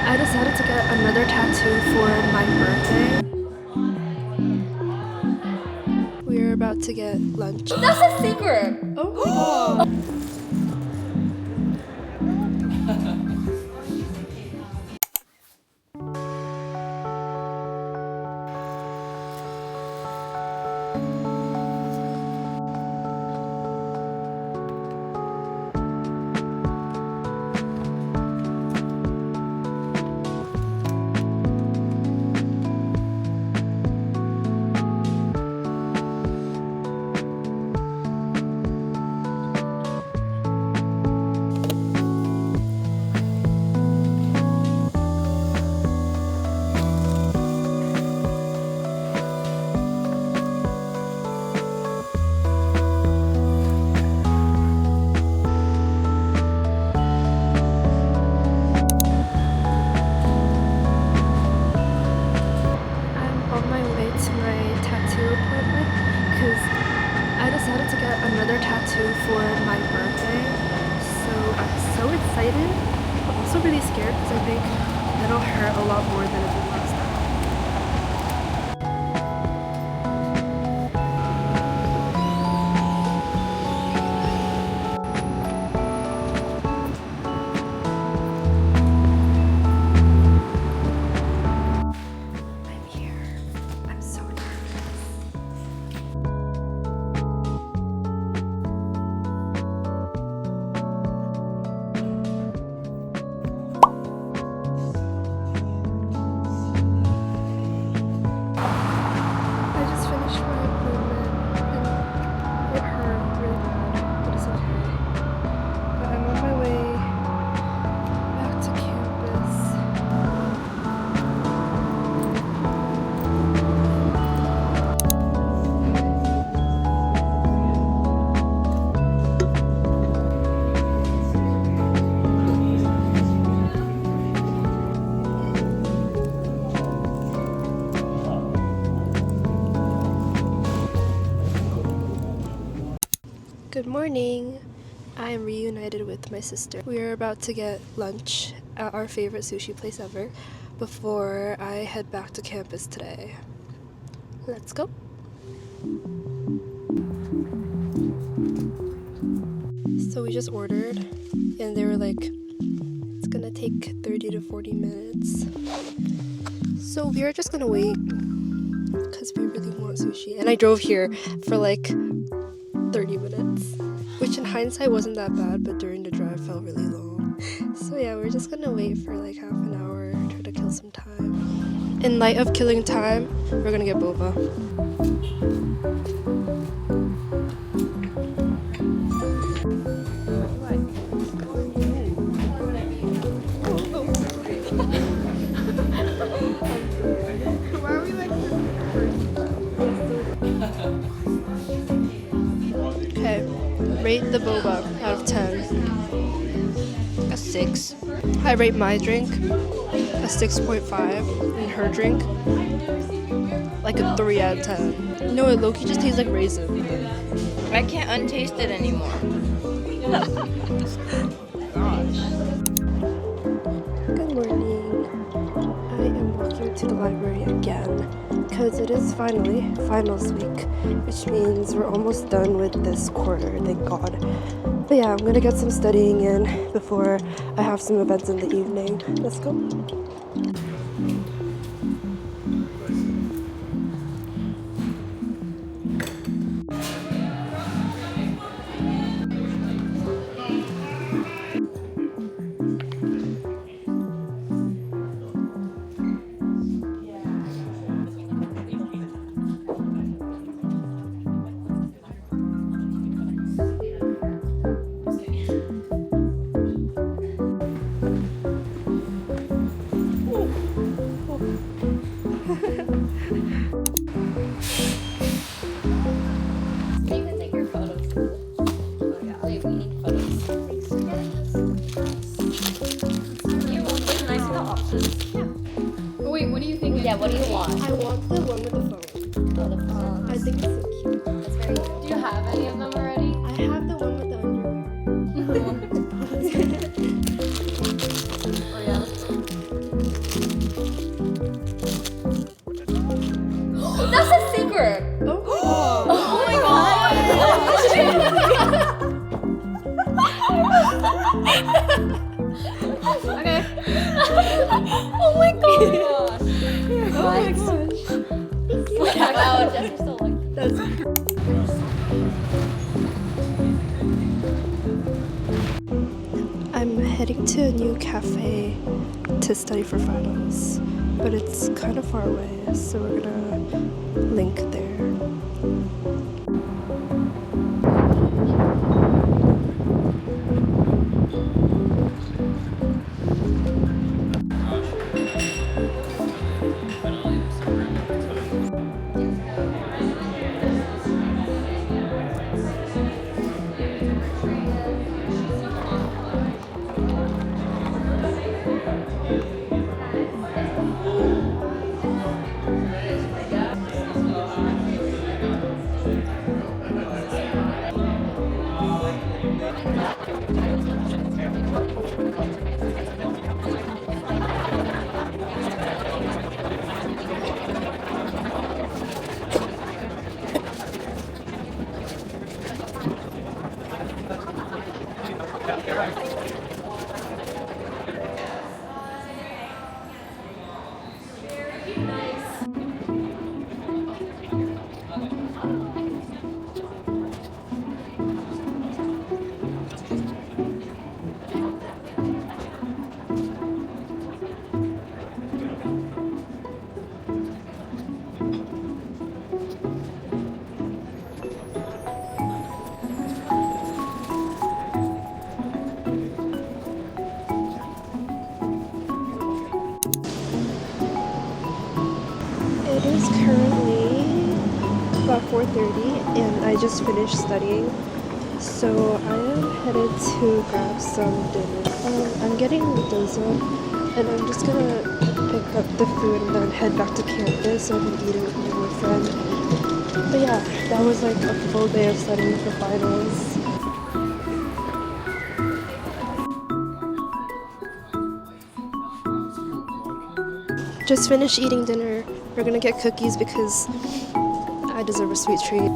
I decided to get another tattoo for my birthday. We're about to get lunch. That's a secret! Oh my god! I decided to get another tattoo for my birthday, so I'm so excited. I'm also really scared because I think it'll hurt a lot more than it did last time. I'm here. I'm so nervous. Good morning! I am reunited with my sister. We are about to get lunch at our favorite sushi place ever before I head back to campus today. Let's go! So we just ordered and they were like, it's gonna take 30 to 40 minutes. So we are just gonna wait because we really want sushi. And I drove here for like 30 minutes, which in hindsight wasn't that bad, but during the drive felt really long. So yeah, we're just gonna wait for like half an hour, try to kill some time. In light of killing time, we're gonna get boba. Okay, rate the boba out of 10. A 6. I rate my drink a 6.5 and her drink like a 3 out of 10. No, it lowkey just tastes like raisin. I can't untaste it anymore. Good morning. I am walking to the library again because it is finally finals week, which means we're almost done with this quarter, thank God. But yeah, I'm gonna get some studying in before I have some events in the evening. Let's go. Wait, what do you think? Yeah, what do you want? I want the one with the phone. Oh, the phone. I think it's so cute. That's very cute. Do you have any of them already? I have the one with the underwear. Oh, yeah. secret. Oh my Okay. Oh my gosh. Wow, Jeffrey's so lucky. I'm heading to a new cafe to study for finals, but it's kind of far away, so we're gonna link there. It is currently about 4:30 and I just finished studying, so I am headed to grab some dinner. I'm getting dosa and I'm just gonna pick up the food and then head back to campus so I can eat it with my boyfriend. But yeah, that was like a full day of studying for finals. Just finished eating dinner. We're gonna get cookies because I deserve a sweet treat.